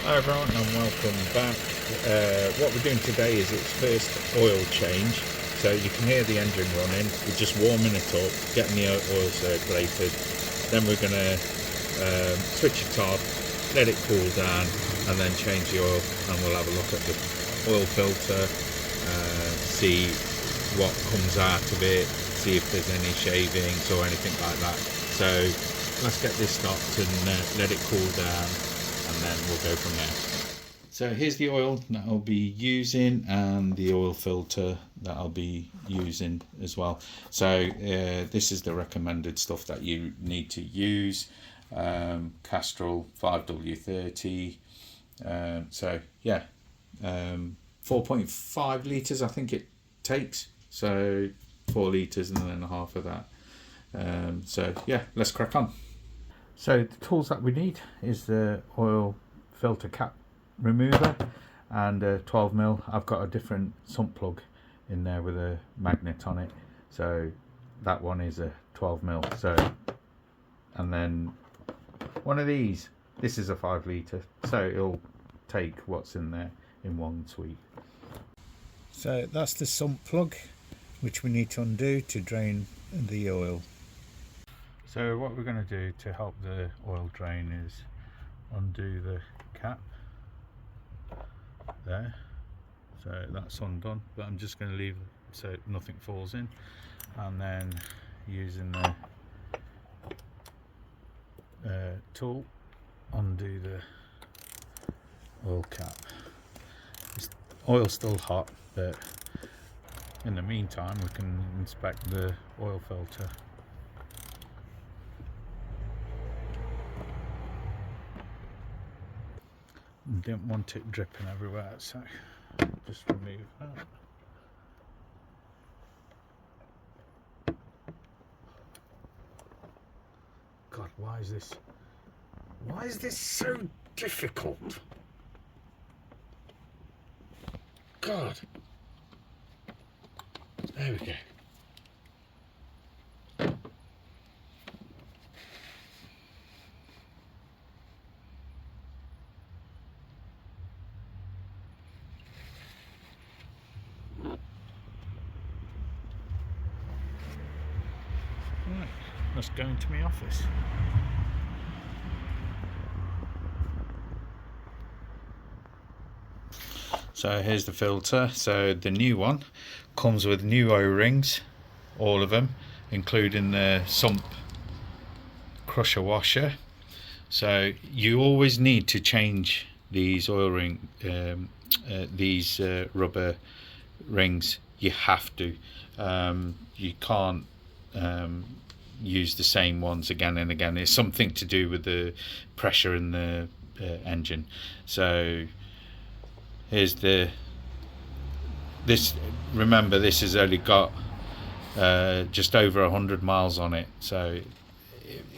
Hi everyone and welcome back. What we're doing today is its first oil change. So you can hear the engine running. We're just warming it up, getting the oil circulated. Then we're going to switch it off, let it cool down, and then change the oil. And we'll have a look at the oil filter, see what comes out of it, see if there's any shavings or anything like that. So let's get this stopped and let it cool down, and then we'll go from there. So here's the oil that I'll be using and the oil filter that I'll be using as well. So this is the recommended stuff that you need to use. Castrol 5W30. So yeah, 4.5 litres I think it takes. So 4 litres and then half of that. So yeah, let's crack on. So the tools that we need is the oil filter cap remover and a 12mm. I've got a different sump plug in there with a magnet on it, so that one is a 12mm. So, and then one of these, this is a 5 litre, so it'll take what's in there in one sweep. So that's the sump plug which we need to undo to drain the oil. So what we're going to do to help the oil drain is undo the cap there. So that's undone, but I'm just going to leave so nothing falls in, and then using the tool, undo the oil cap. This oil's still hot, but in the meantime we can inspect the oil filter. Didn't want it dripping everywhere, so just remove that. God, why is this so difficult? God. There we go. Right, let's go into my office. So here's the filter. So the new one comes with new O-rings, all of them, including the sump crusher washer. So you always need to change these oil ring, these rubber rings. You have to. You can't use the same ones again and again. It's something to do with the pressure in the engine. So here's remember this has only got just over 100 miles on it, so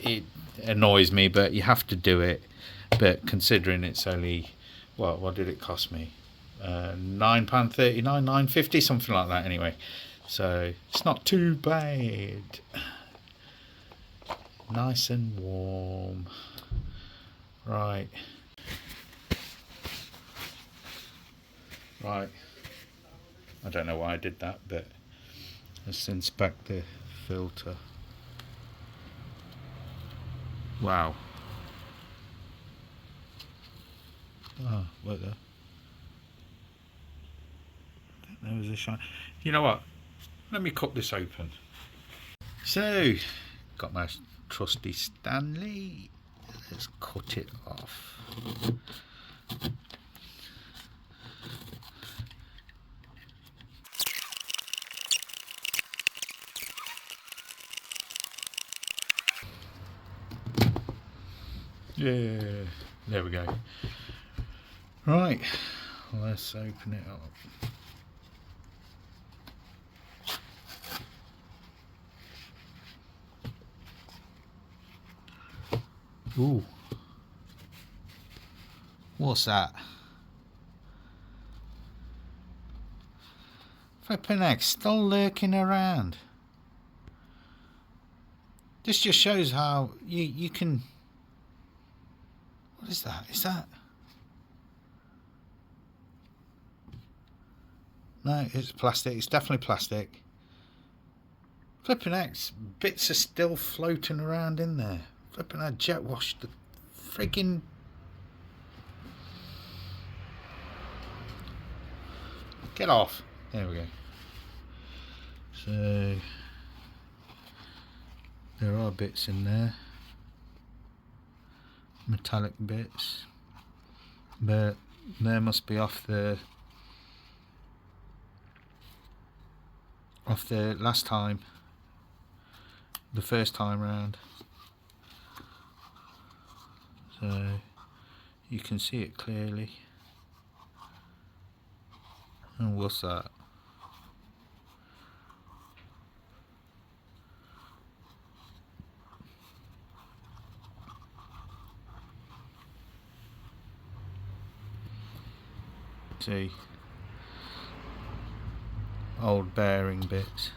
it annoys me, but you have to do it. But considering it's only, well, what did it cost me? £9.39, £9.50, something like that anyway, so it's not too bad. Nice and warm. Right, I don't know why I did that, but let's inspect the filter. Wow. Oh, look there. There was a shine. You know what? Let me cut this open. So, got my trusty Stanley. Let's cut it off. Yeah, there we go. Right, let's open it up. Ooh, what's that? Flippin' heck, still lurking around. This just shows how you can. What is that? Is that? No, it's plastic. It's definitely plastic. Flipping X, bits are still floating around in there. Flipping I jet washed the friggin'. Get off. There we go. So there are bits in there, metallic bits, but they must be off the last time, the first time round. So you can see it clearly. And what's that? See, old bearing bits.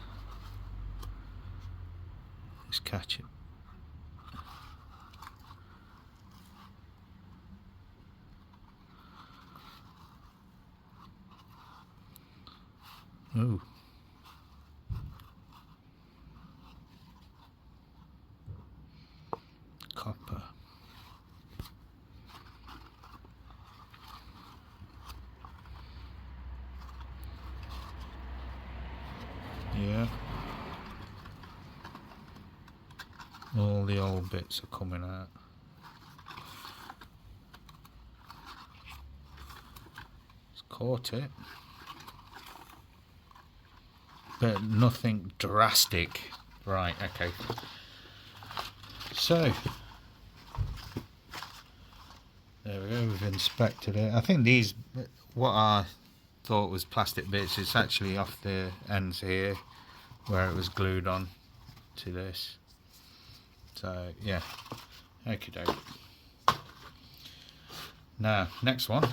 Let's catch it. Oh. Copper. Yeah. All the old bits are coming out. It's caught it. But nothing drastic. Right, okay. So there we go, we've inspected it. I think these, what I thought was plastic bits, it's actually off the ends here where it was glued on to this. So yeah, okie doke. Now, next one,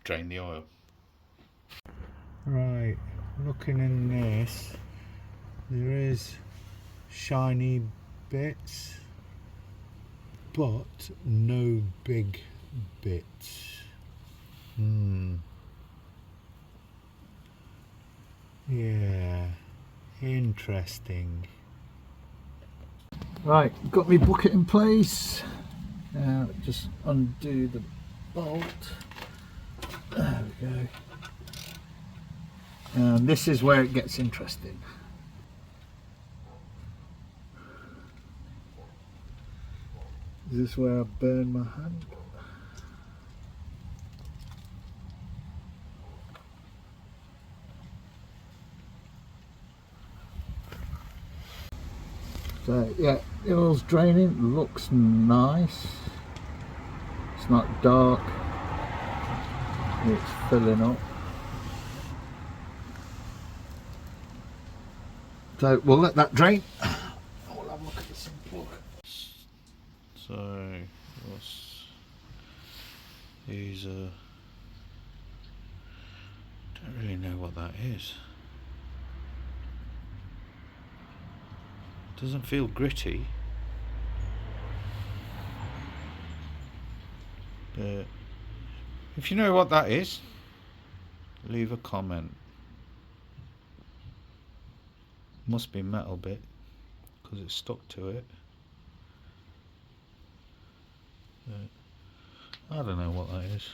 drain the oil. Right, looking in this, there is shiny bits, but no big bits. Yeah, interesting. Right, got my bucket in place. Now just undo the bolt. There we go. And this is where it gets interesting. Is this where I burn my hand? So yeah, the oil's draining, looks nice. It's not dark, it's filling up. So we'll let that drain. We'll have a look at the sump plug. So these don't really know what that is. Doesn't feel gritty, but if you know what that is, leave a comment. Must be metal bit because it's stuck to it. I don't know what that is.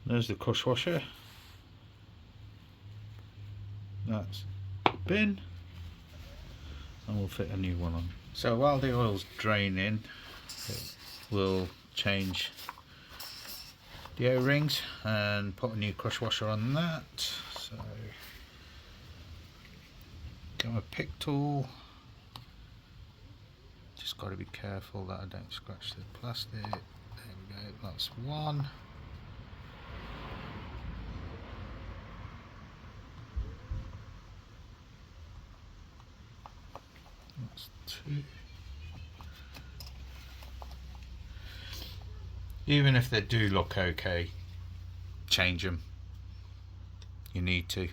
There's the crush washer. That's bin, and we'll fit a new one on. So while the oil's draining, we'll change the O-rings and put a new crush washer on that. So get my pick tool. Just got to be careful that I don't scratch the plastic. There we go, that's one. That's two. Even if they do look okay, change them. You need to.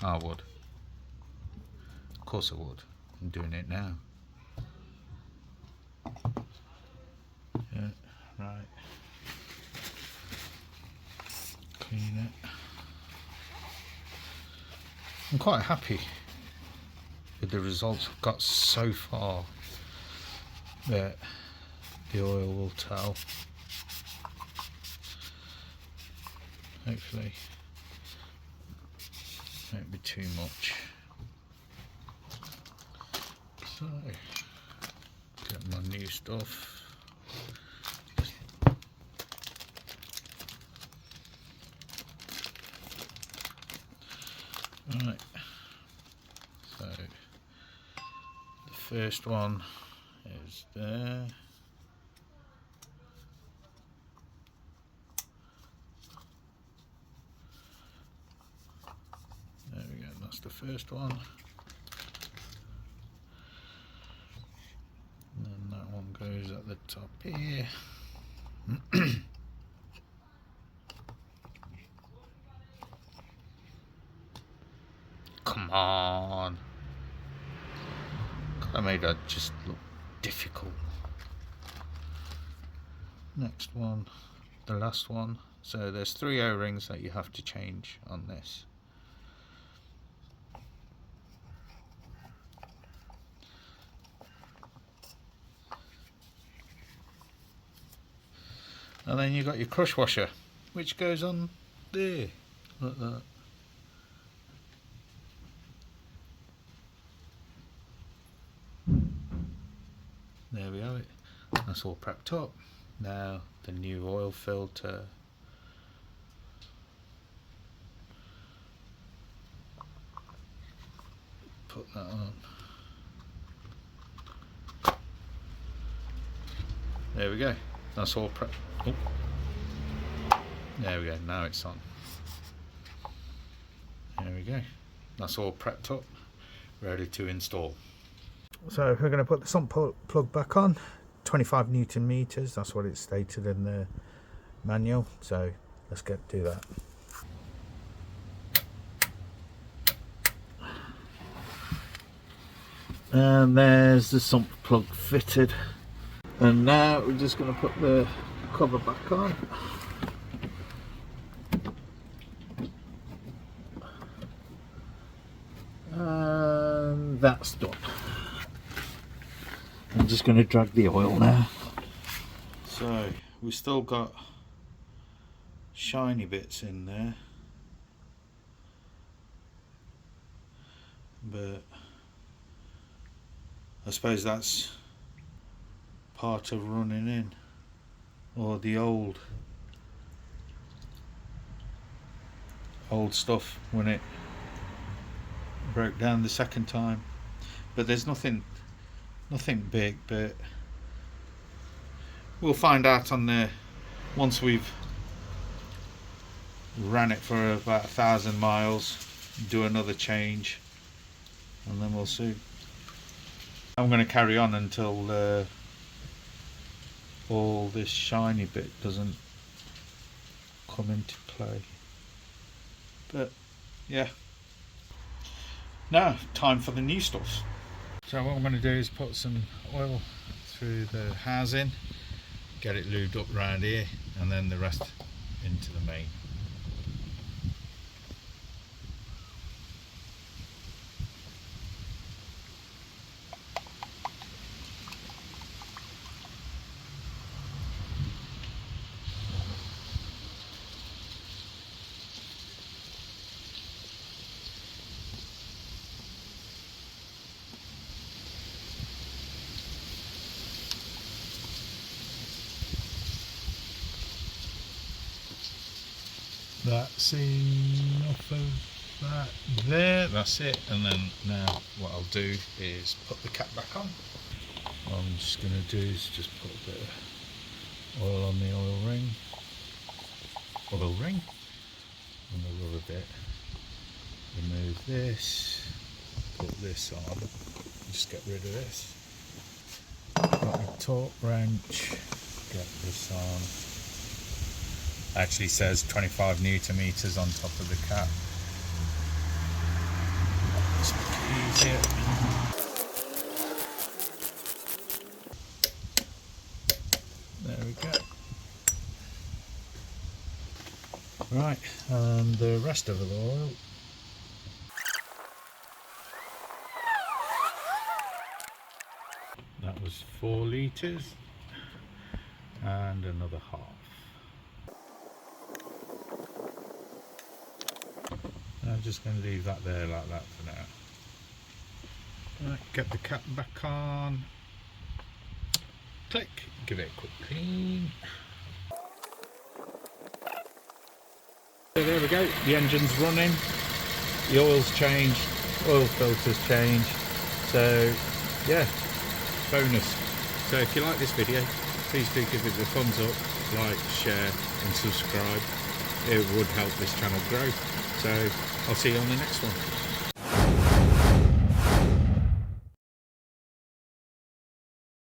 I would. Of course I would. I'm doing it now. Right. Clean it. I'm quite happy with the results I've got so far, that the oil will tell. Hopefully won't be too much. So get my new stuff. Right, so the first one is there. There we go, that's the first one. And then that one goes at the top here. Come on. I made that just look difficult. Next one, the last one. So there's 3 O-rings that you have to change on this. And then you've got your crush washer, which goes on there, like that. There we have it. That's all prepped up. Now the new oil filter. Put that on. There we go. That's all prepped. Oh. There we go. Now it's on. There we go. That's all prepped up, ready to install. So we're going to put the sump plug back on. 25 Newton meters. That's what it stated in the manual. So let's do that. And there's the sump plug fitted. And now we're just going to put the cover back on. And that's done. I'm just going to drag the oil now. So we've still got shiny bits in there, but I suppose that's part of running in, or the old stuff when it broke down the second time. But there's nothing big, but we'll find out on the once we've ran it for about 1,000 miles, do another change, and then we'll see. I'm going to carry on until all this shiny bit doesn't come into play. But yeah, now time for the new stuff. So what I'm going to do is put some oil through the housing, get it lubed up around here, and then the rest into the main. That's enough of that there, that's it. And then now what I'll do is put the cap back on. What I'm just going to do is just put a bit of oil on the oil ring, and the rubber bit. Remove this, put this on, just get rid of this. Got my torque wrench, get this on. Actually says 25 Newton meters on top of the cap. Just make it easier. There we go. Right, and the rest of the oil. That was 4 litres and another half. I'm just going to leave that there like that for now. Right, get the cap back on. Click, give it a quick clean. So there we go, the engine's running, the oil's changed, oil filter's changed, so yeah, bonus. So if you like this video, please do give it a thumbs up, like, share and subscribe. It would help this channel grow. So I'll see you on the next one.